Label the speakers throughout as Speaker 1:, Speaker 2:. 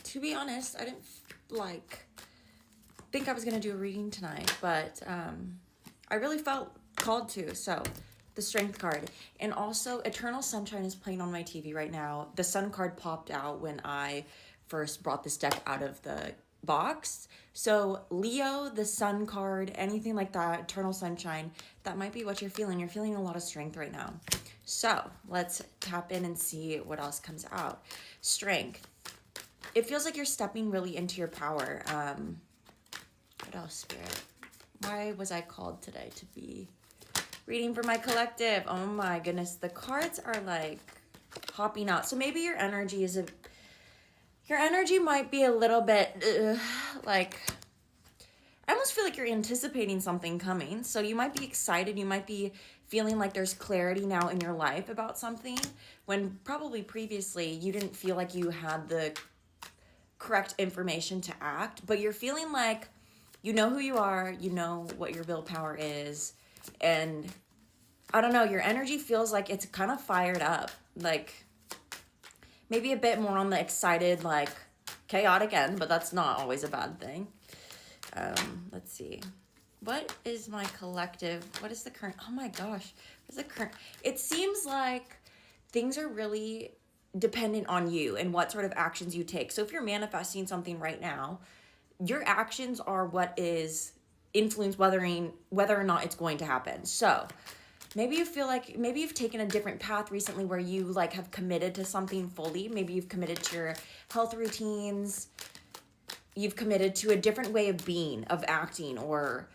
Speaker 1: to be honest, I didn't think I was gonna do a reading tonight, but I really felt called to. So the Strength card, and also Eternal Sunshine is playing on my TV right now. The Sun card popped out when I first brought this deck out of the box. So Leo, the Sun card, anything like that, Eternal Sunshine, that might be what you're feeling. You're feeling a lot of strength right now. So let's tap in and see what else comes out. Strength. It feels like you're stepping really into your power. What else, Spirit? Why was I called today to be reading for my collective? Oh my goodness, the cards are like hopping out. So maybe your energy is your energy might be a little bit like, I almost feel like you're anticipating something coming. So you might be excited. You might be feeling like there's clarity now in your life about something, when probably previously you didn't feel like you had the correct information to act. But you're feeling like you know who you are, you know what your willpower is, and I don't know, your energy feels like it's kind of fired up, like maybe a bit more on the excited, like chaotic end, but that's not always a bad thing. Let's see. What is my collective? What is the current? Oh my gosh. What's the current? It seems like things are really dependent on you and what sort of actions you take. So if you're manifesting something right now, your actions are what is influence whether or not it's going to happen. So maybe you feel like maybe you've taken a different path recently where you like have committed to something fully. Maybe you've committed to your health routines. You've committed to a different way of being, of acting, or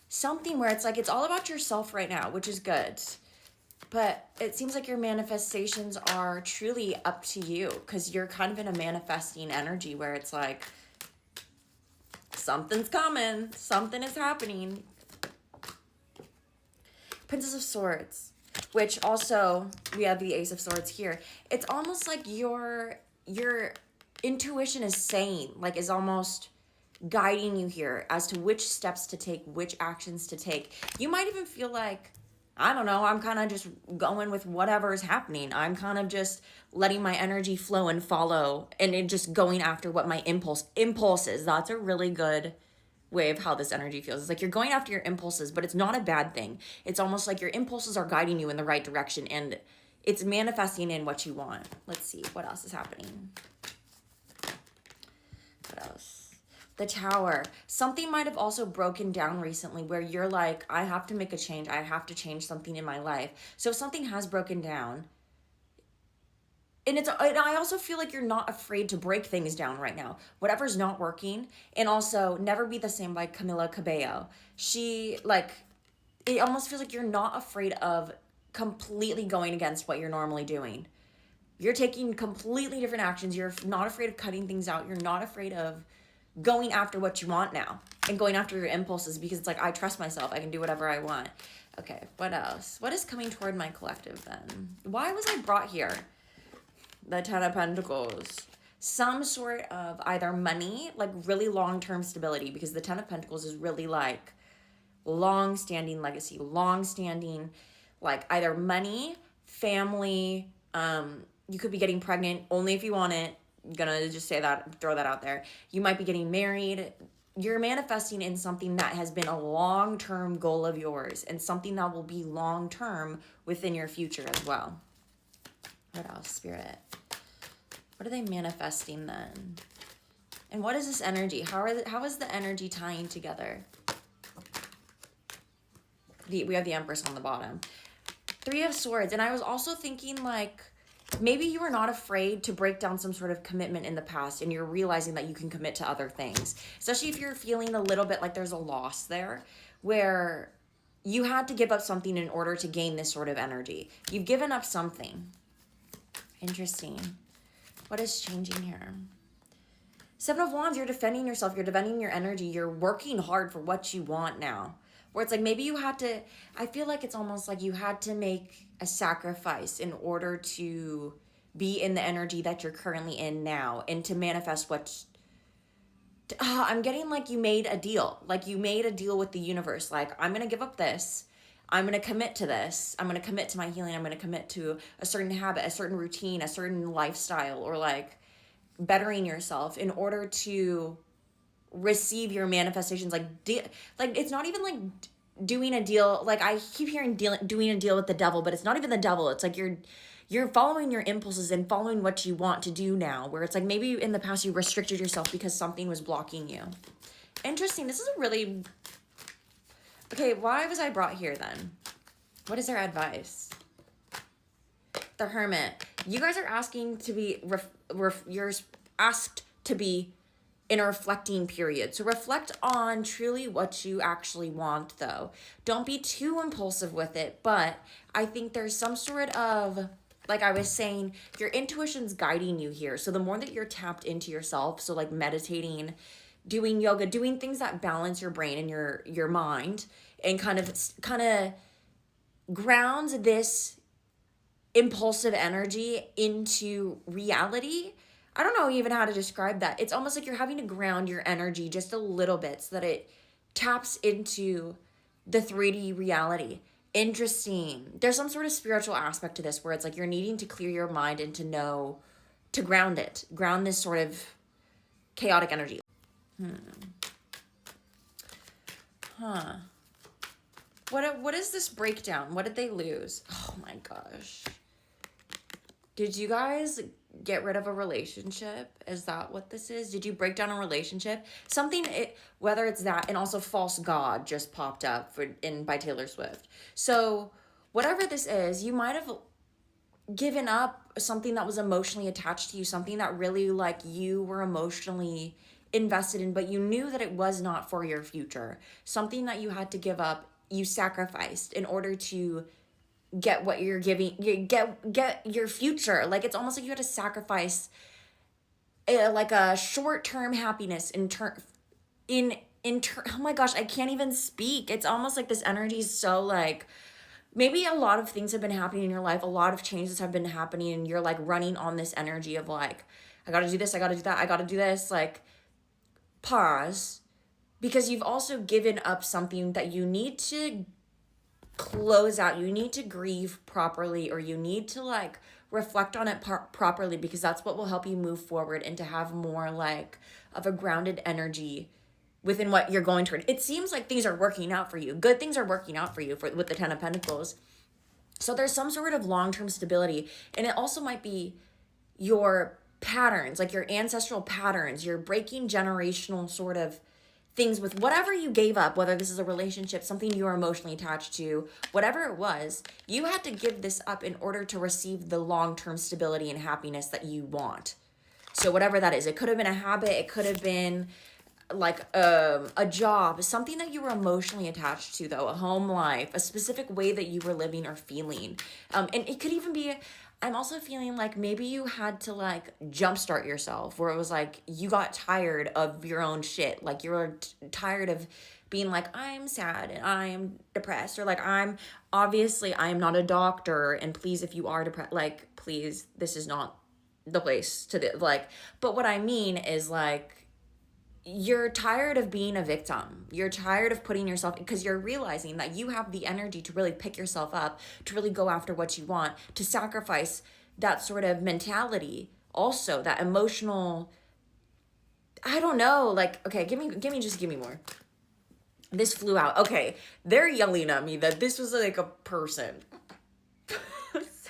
Speaker 1: something where it's like it's all about yourself right now, which is good. But it seems like your manifestations are truly up to you, because you're kind of in a manifesting energy where it's like something's coming, something is happening. Princess of Swords, which also we have the Ace of Swords here. It's almost like your intuition is saying, like, is almost guiding you here as to which steps to take, which actions to take. You might even feel like, I don't know, I'm kind of just going with whatever is happening. I'm kind of just letting my energy flow and follow, and it just going after what my impulses. That's a really good way of how this energy feels. It's like you're going after your impulses, but it's not a bad thing. It's almost like your impulses are guiding you in the right direction, and it's manifesting in what you want. Let's see what else is happening. What else? The Tower. Something might have also broken down recently where you're like, I have to make a change. I have to change something in my life. So if something has broken down, and I also feel like you're not afraid to break things down right now. Whatever's not working. And also Never Be the Same by Camila Cabello. She, like, it almost feels like you're not afraid of completely going against what you're normally doing. You're taking completely different actions. You're not afraid of cutting things out. You're not afraid of going after what you want now and going after your impulses, because it's like, I trust myself. I can do whatever I want. Okay, what else? What is coming toward my collective then? Why was I brought here? The Ten of Pentacles. Some sort of either money, like really long-term stability, because the Ten of Pentacles is really like long-standing legacy, long-standing, like either money, family. You could be getting pregnant only if you want it. I'm gonna just say that, throw that out there. You might be getting married. You're manifesting in something that has been a long-term goal of yours, and something that will be long-term within your future as well. What else, Spirit? What are they manifesting then? And what is this energy? How is the energy tying together? We have the Empress on the bottom. Three of Swords. And I was also thinking, like, maybe you were not afraid to break down some sort of commitment in the past, and you're realizing that you can commit to other things. Especially if you're feeling a little bit like there's a loss there, where you had to give up something in order to gain this sort of energy. You've given up something. Interesting. What is changing here? Seven of Wands, you're defending yourself. You're defending your energy. You're working hard for what you want now. Where it's like maybe you had to, I feel like it's almost like you had to make a sacrifice in order to be in the energy that you're currently in now, and to manifest what's, I'm getting like you made a deal. Like you made a deal with the universe. Like, I'm going to give up this. I'm going to commit to this. I'm going to commit to my healing. I'm going to commit to a certain habit, a certain routine, a certain lifestyle, or like bettering yourself in order to receive your manifestations. Like like it's not even like doing a deal. Like I keep hearing doing a deal with the devil, but it's not even the devil. It's like you're following your impulses and following what you want to do now, where it's like maybe in the past you restricted yourself because something was blocking you. Interesting. This is a really... Okay, why was I brought here then? What is their advice? The Hermit. You guys are asking to be... you're asked to be in a reflecting period. So reflect on truly what you actually want, though. Don't be too impulsive with it, but I think there's some sort of... Like I was saying, your intuition's guiding you here. So the more that you're tapped into yourself, so like meditating, doing yoga, doing things that balance your brain and your mind, and kind of grounds this impulsive energy into reality. I don't know even how to describe that. It's almost like you're having to ground your energy just a little bit so that it taps into the 3D reality. Interesting. There's some sort of spiritual aspect to this where it's like you're needing to clear your mind and to ground it. Ground this sort of chaotic energy. What is this breakdown? What did they lose? Oh my gosh. Did you guys get rid of a relationship? Is that what this is? Did you break down a relationship? Whether it's that, and also false god just popped up by Taylor Swift. So whatever this is, you might have given up something that was emotionally attached to you, something that really like you were emotionally invested in, but you knew that it was not for your future. Something that you had to give up, you sacrificed in order to get what you're giving, get your future. Like it's almost like you had to sacrifice like a short-term happiness oh my gosh, I can't even speak. It's almost like this energy is so like, maybe a lot of things have been happening in your life, a lot of changes have been happening, and you're like running on this energy of like, I gotta do this, I gotta do that, I gotta do this. Like, pause, because you've also given up something that you need to close out. You need to grieve properly, or you need to like reflect on it properly, because that's what will help you move forward and to have more like of a grounded energy within what you're going toward. It seems like things are working out for you. Good things are working out for you with the 10 of Pentacles. So there's some sort of long-term stability, and it also might be your patterns, like your ancestral patterns. You're breaking generational sort of things with whatever you gave up, whether this is a relationship, something you are emotionally attached to, whatever it was, you had to give this up in order to receive the long-term stability and happiness that you want. So whatever that is, it could have been a habit, it could have been like a job, something that you were emotionally attached to, though, a home life, a specific way that you were living or feeling. And it could even be, I'm also feeling like maybe you had to like jumpstart yourself, where it was like you got tired of your own shit. Like you were tired of being like, I'm sad and I'm depressed, or like I'm not a doctor, and please, if you are depressed, like please, this is not the place to do, like, but what I mean is like, you're tired of being a victim. You're tired of putting yourself, because you're realizing that you have the energy to really pick yourself up, to really go after what you want, to sacrifice that sort of mentality. Also, that emotional, I don't know, like, okay, give me more. This flew out. Okay, they're yelling at me that this was like a person.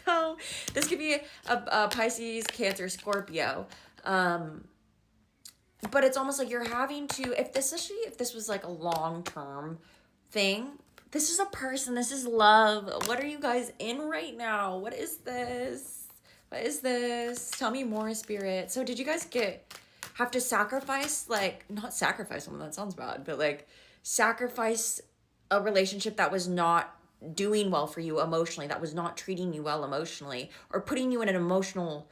Speaker 1: So this could be a Pisces, Cancer, Scorpio. But it's almost like you're having to, if this was like a long-term thing, this is a person, this is love. What are you guys in right now? What is this? Tell me more, Spirit. So did you guys have to sacrifice, like, not sacrifice someone, that sounds bad, but like sacrifice a relationship that was not doing well for you emotionally, that was not treating you well emotionally, or putting you in an emotional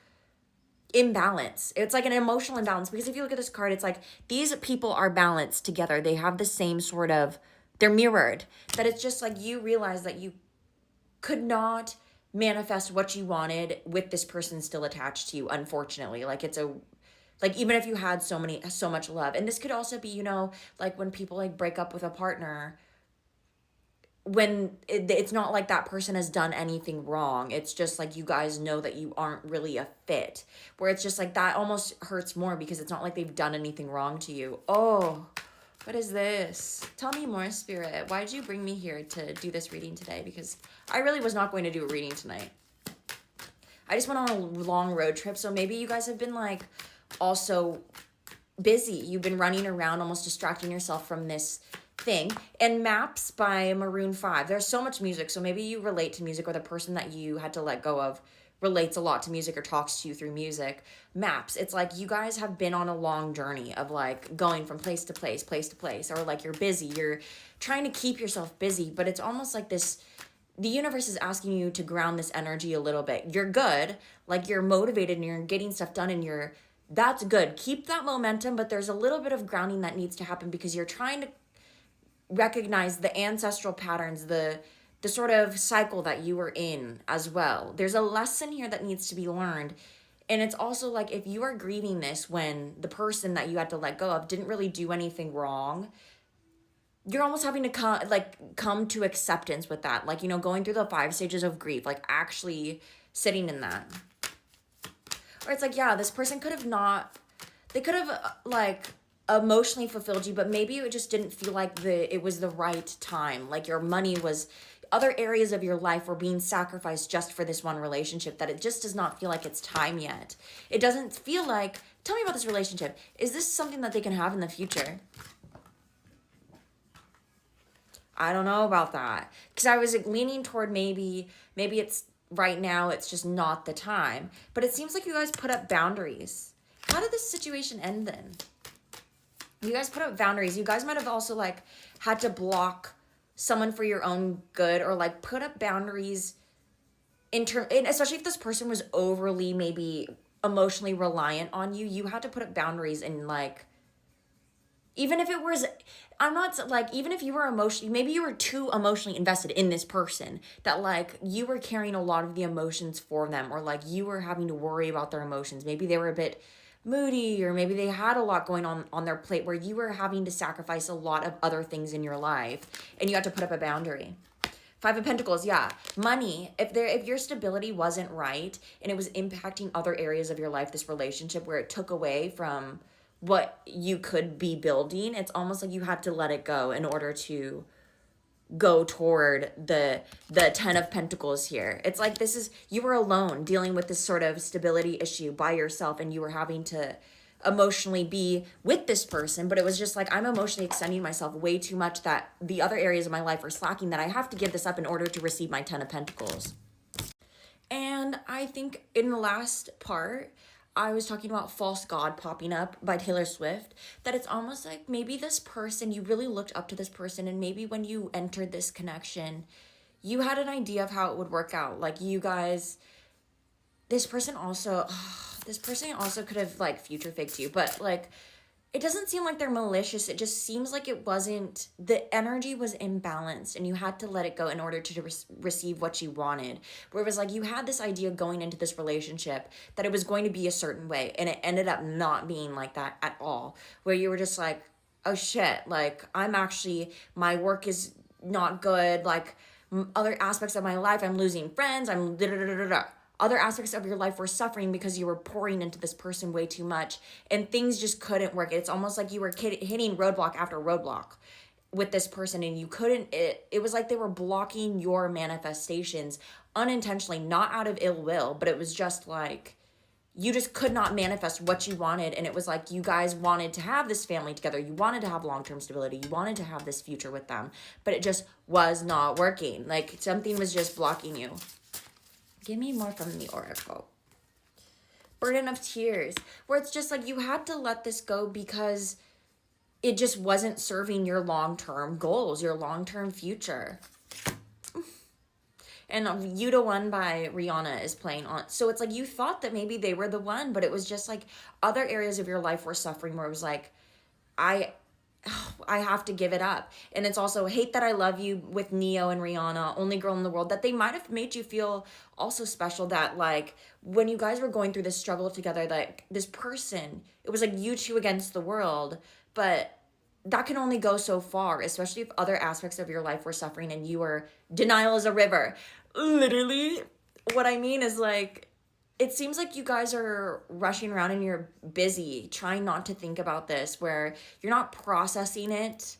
Speaker 1: imbalance? It's like an emotional imbalance, because if you look at this card, it's like these people are balanced together. They have the same sort of, they're mirrored, that it's just like you realize that you could not manifest what you wanted with this person still attached to you, unfortunately. Like like even if you had so much love. And this could also be, like when people like break up with a partner, when it's not like that person has done anything wrong. It's just like you guys know that you aren't really a fit. Where it's just like that almost hurts more because it's not like they've done anything wrong to you. Oh, what is this? Tell me more, Spirit. Why did you bring me here to do this reading today? Because I really was not going to do a reading tonight. I just went on a long road trip, so maybe you guys have been like also busy. You've been running around almost distracting yourself from this thing. And Maps by Maroon 5. There's so much music, so maybe you relate to music, or the person that you had to let go of relates a lot to music or talks to you through music. Maps, it's like you guys have been on a long journey of like going from place to place, place to place, or like you're busy, you're trying to keep yourself busy, but it's almost like this, the universe is asking you to ground this energy a little bit. You're good, like you're motivated and you're getting stuff done and that's good. Keep that momentum, but there's a little bit of grounding that needs to happen because you're trying to recognize the ancestral patterns, the sort of cycle that you were in as well. There's a lesson here that needs to be learned. And it's also like if you are grieving this when the person that you had to let go of didn't really do anything wrong, you're almost having to come to acceptance with that. Like, going through the 5 stages of grief, like actually sitting in that. Or it's like, yeah, this person could have not, they could have like emotionally fulfilled you, but maybe it just didn't feel like it was the right time. Like your money was, other areas of your life were being sacrificed just for this one relationship, that it just does not feel like it's time yet. It doesn't feel like, tell me about this relationship. Is this something that they can have in the future? I don't know about that. Because I was leaning toward maybe it's right now, it's just not the time. But it seems like you guys put up boundaries. How did this situation end then? You guys put up boundaries. You guys might have also like had to block someone for your own good, or like put up boundaries and especially if this person was overly maybe emotionally reliant on you. You had to put up boundaries and like, even if it was, I'm not like, even if you were maybe you were too emotionally invested in this person, that like you were carrying a lot of the emotions for them, or like you were having to worry about their emotions. Maybe they were a bit moody, or maybe they had a lot going on their plate where you were having to sacrifice a lot of other things in your life and you had to put up a boundary. 5 of Pentacles, yeah. Money, if your stability wasn't right and it was impacting other areas of your life, this relationship where it took away from what you could be building, it's almost like you had to let it go in order to go toward the 10 of Pentacles here. It's like you were alone dealing with this sort of stability issue by yourself, and you were having to emotionally be with this person, but it was just like, I'm emotionally extending myself way too much that the other areas of my life are slacking, that I have to give this up in order to receive my 10 of Pentacles. And I think in the last part, I was talking about False God popping up by Taylor Swift, that it's almost like maybe this person, you really looked up to this person, and maybe when you entered this connection, you had an idea of how it would work out. Like you guys, this person also could have like future faked you, but like, it doesn't seem like they're malicious. It just seems like the energy was imbalanced, and you had to let it go in order to receive what you wanted. Where it was like you had this idea going into this relationship that it was going to be a certain way, and it ended up not being like that at all. Where you were just like, oh shit, like my work is not good. Like other aspects of my life, I'm losing friends. I'm da da da da da. Other aspects of your life were suffering because you were pouring into this person way too much, and things just couldn't work. It's almost like you were hitting roadblock after roadblock with this person, and you couldn't, it was like they were blocking your manifestations unintentionally, not out of ill will, but it was just like you just could not manifest what you wanted. And it was like you guys wanted to have this family together, you wanted to have long-term stability, you wanted to have this future with them, but it just was not working. Like something was just blocking you. Give me more from the Oracle. Burden of Tears, where it's just like you had to let this go because it just wasn't serving your long-term goals, your long-term future. And You the One by Rihanna is playing on. So it's like you thought that maybe they were the one, but it was just like other areas of your life were suffering, where it was like, I have to give it up. And it's also Hate That I Love You with Neo and Rihanna, Only Girl in the World, that they might have made you feel also special, that like when you guys were going through this struggle together, like this person, it was like you two against the world, but that can only go so far, especially if other aspects of your life were suffering and you were denial is a river. Literally, what I mean is like, it seems like you guys are rushing around and you're busy trying not to think about this, where you're not processing it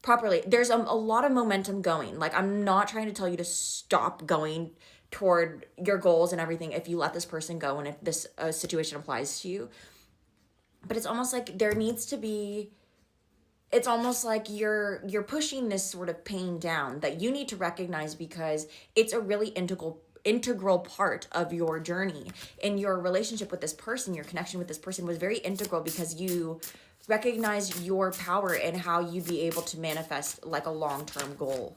Speaker 1: properly. There's a lot of momentum going. Like, I'm not trying to tell you to stop going toward your goals and everything if you let this person go and if this situation applies to you. But it's almost like there needs to be, it's almost like you're pushing this sort of pain down that you need to recognize, because it's a really integral part of your journey. And your relationship with this person, your connection with this person was very integral, because you recognize your power and how you'd be able to manifest like a long-term goal.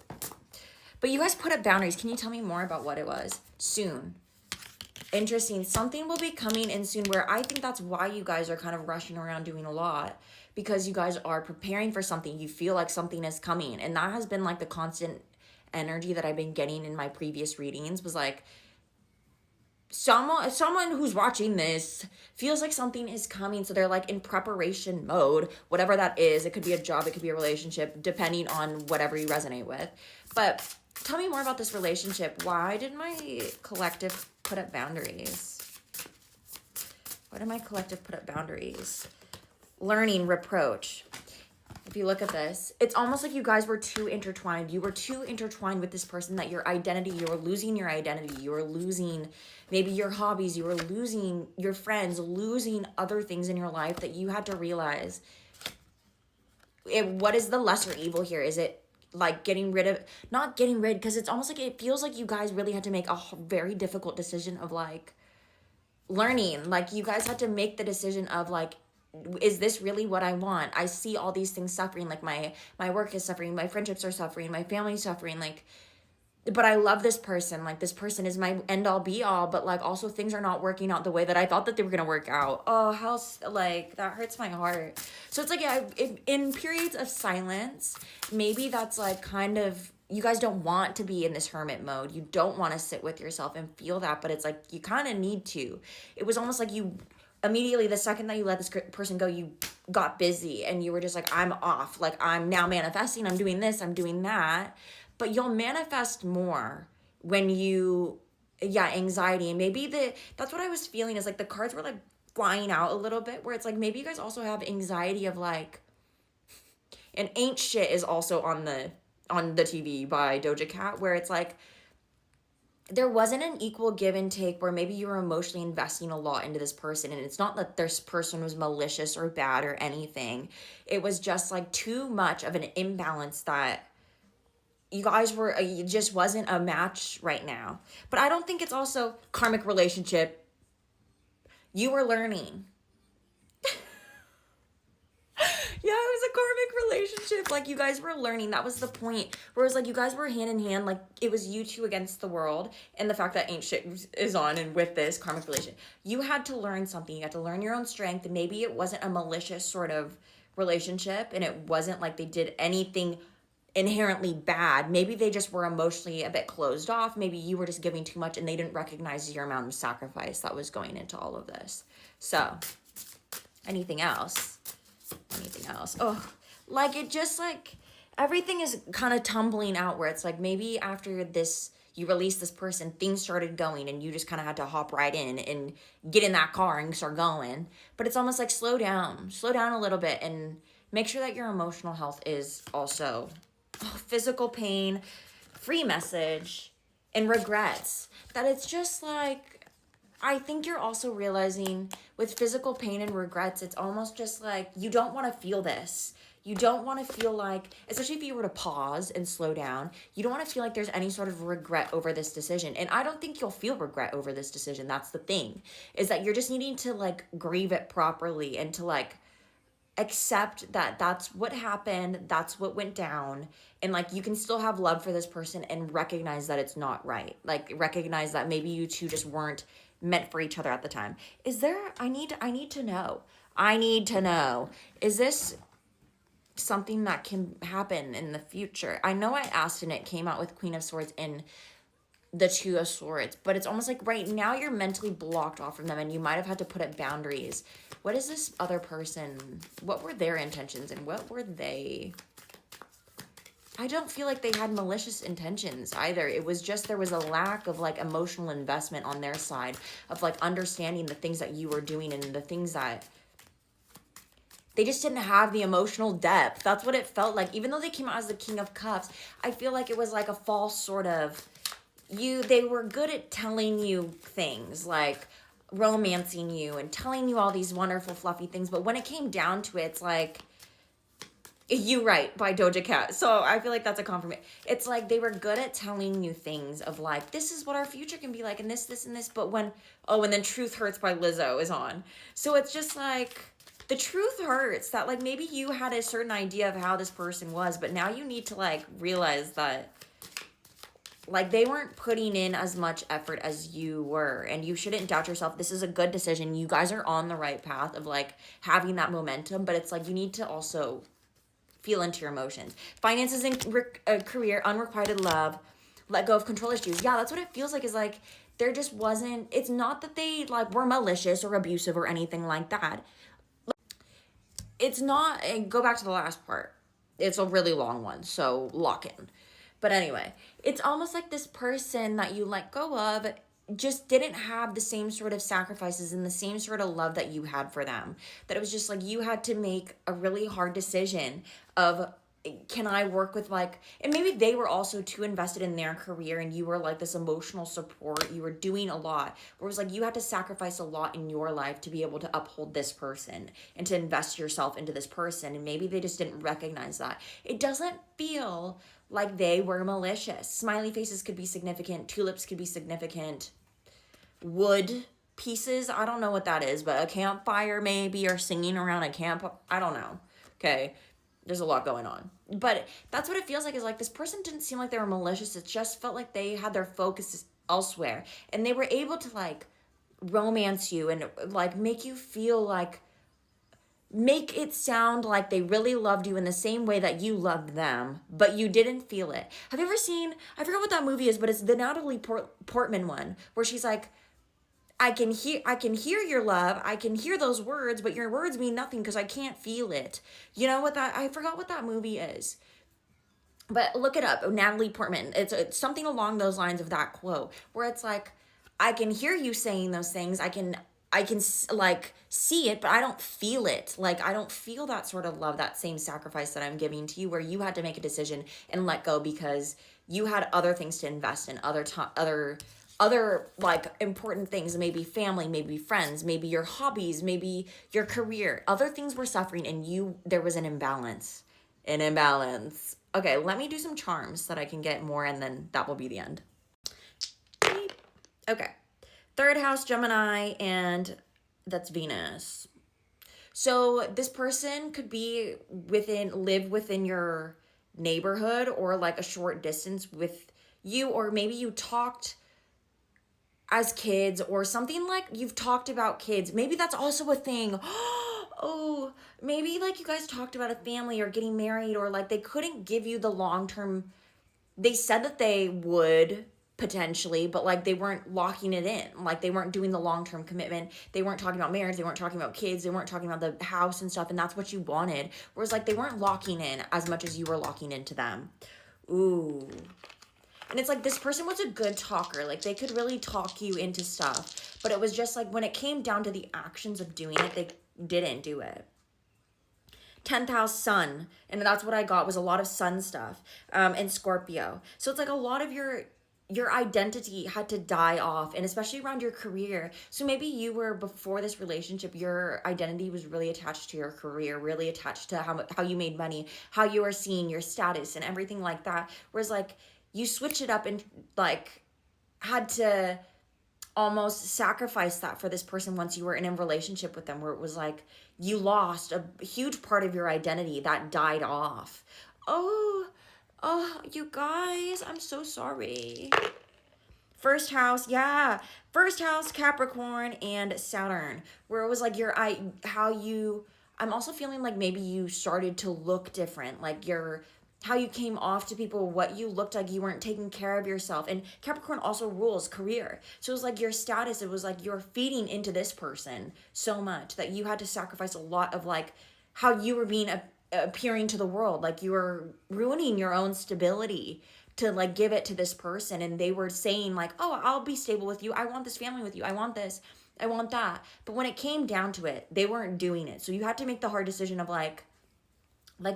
Speaker 1: But you guys put up boundaries. Can you tell me more about what it was? Soon. Interesting. Something will be coming in soon, where I think that's why you guys are kind of rushing around doing a lot, because you guys are preparing for something. You feel like something is coming. And that has been like the constant energy that I've been getting in my previous readings, was like, someone who's watching this feels like something is coming, so they're like in preparation mode, whatever that is. It could be a job, it could be a relationship, depending on whatever you resonate with. But tell me more about this relationship. Why did my collective put up boundaries? Why did my collective put up boundaries? Learning, reproach. If you look at this, it's almost like you guys were too intertwined. You were too intertwined with this person that your identity, you were losing your identity. You were losing maybe your hobbies. You were losing your friends, losing other things in your life that you had to realize. What is the lesser evil here? Is it like getting rid of, not getting rid, because it's almost like it feels like you guys really had to make a very difficult decision of like learning. Like you guys had to make the decision of like, is this really what I want? I see all these things suffering. Like my work is suffering, my friendships are suffering, my family's suffering. Like, but I love this person. Like this person is my end all be all. But like also things are not working out the way that I thought that they were gonna work out. Oh, how like that hurts my heart. So it's like, yeah, in periods of silence, maybe that's like kind of, you guys don't want to be in this hermit mode. You don't want to sit with yourself and feel that, but it's like you kind of need to. It was almost like you immediately, the second that you let this person go, you got busy and you were just like, I'm off. Like I'm now manifesting, I'm doing this, I'm doing that. But you'll manifest more when you, anxiety. And maybe that's what I was feeling, is like the cards were like flying out a little bit, where it's like maybe you guys also have anxiety of like, and Ain't Shit is also on the TV by Doja Cat, where it's like, there wasn't an equal give and take, where maybe you were emotionally investing a lot into this person. And it's not that this person was malicious or bad or anything. It was just like too much of an imbalance that you guys were, it just wasn't a match right now. But I don't think it's also karmic relationship. You were learning. Yeah, it was a karmic relationship. Like you guys were learning. That was the point. Where it was like you guys were hand in hand. Like it was you two against the world. And the fact that Ain't Shit is on, and with this karmic relationship, you had to learn something. You had to learn your own strength. And maybe it wasn't a malicious sort of relationship. And it wasn't like they did anything inherently bad. Maybe they just were emotionally a bit closed off. Maybe you were just giving too much and they didn't recognize your amount of sacrifice that was going into all of this. So, anything else? Oh, like it just like everything is kind of tumbling out, where it's like maybe after this, you release this person, things started going and you just kind of had to hop right in and get in that car and start going. But it's almost like slow down a little bit and make sure that your emotional health is also physical pain, free message, and regrets. That it's just like, I think you're also realizing with physical pain and regrets, it's almost just like you don't want to feel this. You don't want to feel like, especially if you were to pause and slow down, you don't want to feel like there's any sort of regret over this decision. And I don't think you'll feel regret over this decision. That's the thing, is that you're just needing to like grieve it properly and to like accept that that's what happened, that's what went down, and like you can still have love for this person and recognize that it's not right. Like recognize that maybe you two just weren't meant for each other at the time. Is there, I need to know, is this something that can happen in the future? I know I asked and it came out with Queen of Swords, and the Two of Swords, but it's almost like right now you're mentally blocked off from them and you might have had to put up boundaries. What is this other person? What were their intentions and what were they? I don't feel like they had malicious intentions either. It was just there was a lack of like emotional investment on their side of like understanding the things that you were doing and the things that they just didn't have the emotional depth. That's what it felt like. Even though they came out as the King of Cups, I feel like it was like a false sort of they were good at telling you things like romancing you and telling you all these wonderful fluffy things, but when it came down to it, it's like You Right by Doja Cat. So I feel like that's a confirmation. It's like they were good at telling you things of like, this is what our future can be like, and this, and this. But and then Truth Hurts by Lizzo is on. So it's just like, the truth hurts that like maybe you had a certain idea of how this person was, but now you need to like realize that like they weren't putting in as much effort as you were, and you shouldn't doubt yourself. This is a good decision. You guys are on the right path of like having that momentum, but it's like you need to also feel into your emotions. Finances and career, unrequited love, let go of control issues. Yeah, that's what it feels like, is like there just wasn't, it's not that they like were malicious or abusive or anything like that. It's not, and go back to the last part. It's a really long one, so lock in. But anyway, it's almost like this person that you let go of just didn't have the same sort of sacrifices and the same sort of love that you had for them. That it was just like you had to make a really hard decision of, can I work with like, and maybe they were also too invested in their career and you were like this emotional support. You were doing a lot. Where it was like you had to sacrifice a lot in your life to be able to uphold this person and to invest yourself into this person. And maybe they just didn't recognize that. It doesn't feel like they were malicious. Smiley faces could be significant. Tulips could be significant. Wood pieces, I don't know what that is, but a campfire maybe, or singing around a camp, I don't know. Okay, there's a lot going on. But that's what it feels like, is like this person didn't seem like they were malicious. It just felt like they had their focus elsewhere. And they were able to like romance you and like make you feel like, make it sound like they really loved you in the same way that you loved them, but you didn't feel it. Have you ever seen, I forgot what that movie is, but it's the Natalie Portman one, where she's like, I can hear your love. I can hear those words, but your words mean nothing because I can't feel it. You know what I forgot what that movie is. But look it up. Natalie Portman. It's something along those lines of that quote, where it's like, I can hear you saying those things. I can like see it, but I don't feel it. Like I don't feel that sort of love, that same sacrifice that I'm giving to you, where you had to make a decision and let go because you had other things to invest in, other like important things, maybe family, maybe friends, maybe your hobbies, maybe your career. Other things were suffering and there was an imbalance. Okay, let me do some charms so that I can get more, and then that will be the end. Okay. Third house, Gemini, and that's Venus. So this person could live within your neighborhood or like a short distance with you, or maybe you talked as kids or something, like you've talked about kids. Maybe that's also a thing. Oh, maybe like you guys talked about a family or getting married, or like they couldn't give you the long-term. They said that they would potentially, but like they weren't locking it in. Like they weren't doing the long-term commitment. They weren't talking about marriage. They weren't talking about kids. They weren't talking about the house and stuff. And that's what you wanted. Whereas like they weren't locking in as much as you were locking into them. Ooh. And it's like this person was a good talker. Like they could really talk you into stuff. But it was just like when it came down to the actions of doing it, they didn't do it. 10th house, Sun. And that's what I got, was a lot of Sun stuff. And Scorpio. So it's like a lot of your identity had to die off, and especially around your career. So maybe you were, before this relationship, your identity was really attached to your career, really attached to how you made money, how you were seen, your status, and everything like that. Whereas like you switch it up and like had to almost sacrifice that for this person once you were in a relationship with them, where it was like you lost a huge part of your identity that died off. Oh, you guys, I'm so sorry. First house, yeah. First house, Capricorn and Saturn, where it was like I'm also feeling like maybe you started to look different. Like how you came off to people, what you looked like, you weren't taking care of yourself. And Capricorn also rules career. So it was like your status, it was like you're feeding into this person so much that you had to sacrifice a lot of like how you were being appearing to the world. Like you were ruining your own stability to like give it to this person. And they were saying like, oh, I'll be stable with you. I want this family with you. I want this. I want that. But when it came down to it, they weren't doing it. So you had to make the hard decision of like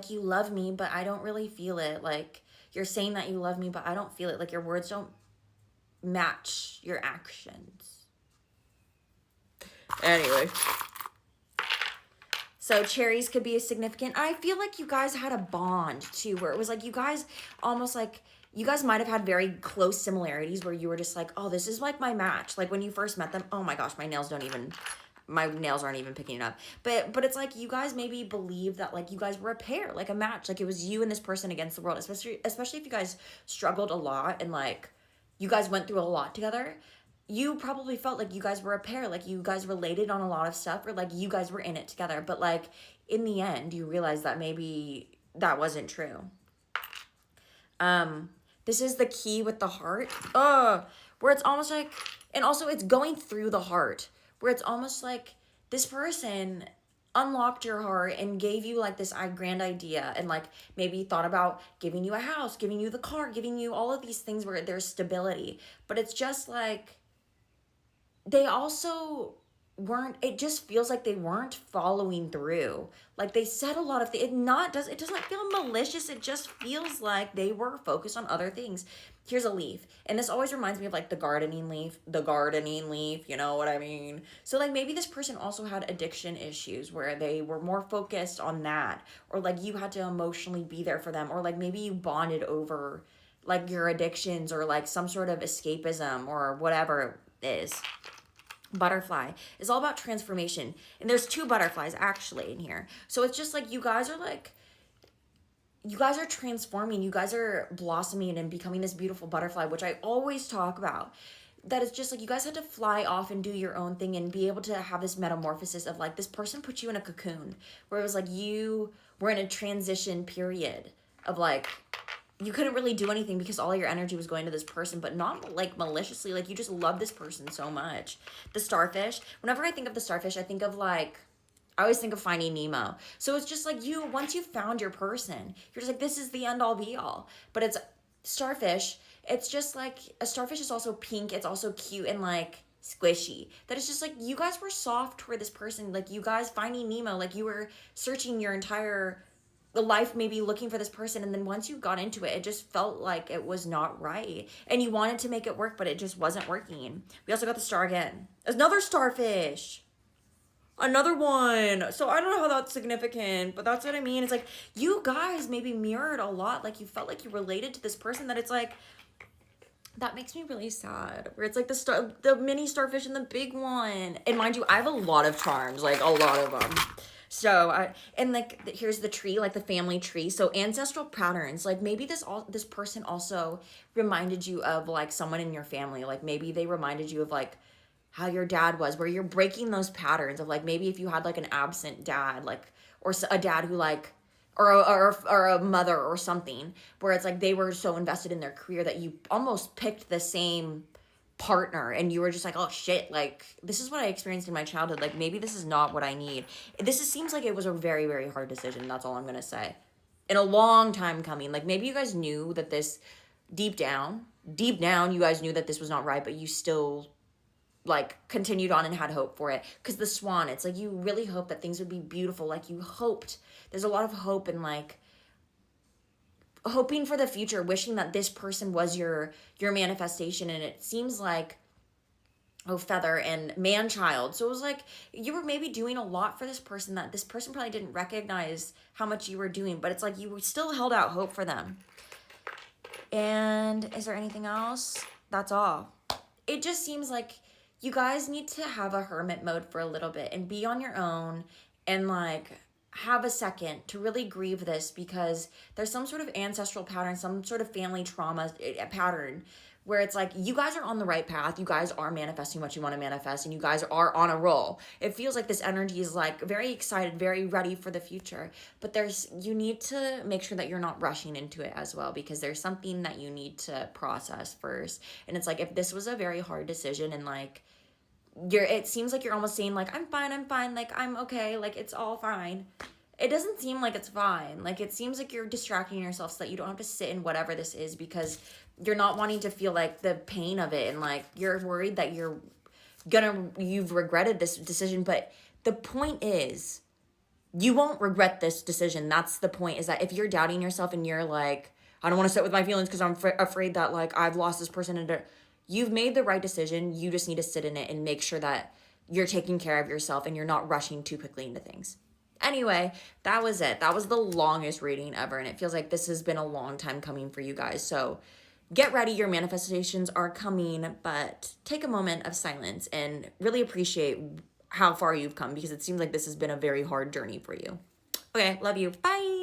Speaker 1: you love me, but I don't really feel it. Like you're saying that you love me, but I don't feel it. Like your words don't match your actions. Anyway. So cherries could be a significant. I feel like you guys had a bond too, where it was like you guys almost like you guys might have had very close similarities where you were just like, oh, this is like my match. Like when you first met them, oh my gosh, my nails aren't even picking it up. But it's like you guys maybe believe that like you guys were a pair, like a match, like it was you and this person against the world, especially if you guys struggled a lot and like you guys went through a lot together. You probably felt like you guys were a pair, like you guys related on a lot of stuff, or like you guys were in it together. But like in the end, you realize that maybe that wasn't true. This is the key with the heart. Where it's almost like, and also it's going through the heart, where it's almost like this person unlocked your heart and gave you like this grand idea, and like maybe thought about giving you a house, giving you the car, giving you all of these things where there's stability. But it's just like they also weren't, it just feels like they weren't following through. Like they said a lot of things. It doesn't feel malicious. It just feels like they were focused on other things. Here's a leaf. And this always reminds me of like the gardening leaf, you know what I mean? So like maybe this person also had addiction issues where they were more focused on that, or like you had to emotionally be there for them, or like maybe you bonded over like your addictions or like some sort of escapism or whatever it is. Butterfly is all about transformation, and there's two butterflies actually in here. So it's just like you guys are transforming, you guys are blossoming and becoming this beautiful butterfly, which I always talk about. That it's just like you guys had to fly off and do your own thing and be able to have this metamorphosis of like this person put you in a cocoon where it was like you were in a transition period of like you couldn't really do anything because all your energy was going to this person, but not like maliciously. Like you just love this person so much. The starfish, whenever I think of the starfish, I think of like, I always think of Finding Nemo. So it's just like once you found your person, you're just like, this is the end all be all. But it's starfish. It's just like a starfish is also pink. It's also cute and like squishy. That it's just like you guys were soft for this person. Like you guys Finding Nemo, like you were searching your entire life maybe looking for this person, and then once you got into it, it just felt like it was not right, and you wanted to make it work, but it just wasn't working. We also got the star again, another starfish, another one. So I don't know how that's significant, but that's what I mean. It's like you guys maybe mirrored a lot, like you felt like you related to this person, that it's like that makes me really sad, where it's like the mini starfish and the big one. And mind you, I have a lot of charms, like a lot of them. So and like here's the tree, like the family tree. So ancestral patterns, like maybe this person also reminded you of like someone in your family. Like maybe they reminded you of like how your dad was, where you're breaking those patterns of like maybe if you had like an absent dad, like or a dad who like or a mother or something, where it's like they were so invested in their career that you almost picked the same partner and you were just like, oh shit, like this is what I experienced in my childhood, like maybe this is not what I need. Seems like it was a very, very hard decision. That's all I'm gonna say. In a long time coming, like maybe you guys knew that this deep down you guys knew that this was not right, but you still like continued on and had hope for it. Because the swan, it's like you really hope that things would be beautiful. Like you hoped, there's a lot of hope and like hoping for the future, wishing that this person was your manifestation. And it seems like feather and man child. So it was like you were maybe doing a lot for this person that this person probably didn't recognize how much you were doing, but it's like you still held out hope for them. And is there anything else? That's all. It just seems like you guys need to have a hermit mode for a little bit and be on your own and like have a second to really grieve this, because there's some sort of ancestral pattern, some sort of family trauma pattern where it's like you guys are on the right path. You guys are manifesting what you want to manifest, and you guys are on a roll. It feels like this energy is like very excited, very ready for the future. But you need to make sure that you're not rushing into it as well, because there's something that you need to process first. And it's like, if this was a very hard decision, and like it seems like you're almost saying like, I'm fine, like I'm okay, like it's all fine. It doesn't seem like it's fine. Like, it seems like you're distracting yourself so that you don't have to sit in whatever this is, because you're not wanting to feel like the pain of it, and like you're worried that you've regretted this decision. But the point is, you won't regret this decision. That's the point, is that if you're doubting yourself and you're like, I don't want to sit with my feelings because I'm afraid that like I've lost this person, and you've made the right decision. You just need to sit in it and make sure that you're taking care of yourself and you're not rushing too quickly into things. Anyway, that was it. That was the longest reading ever, and it feels like this has been a long time coming for you guys. So get ready. Your manifestations are coming, but take a moment of silence and really appreciate how far you've come, because it seems like this has been a very hard journey for you. Okay, love you. Bye.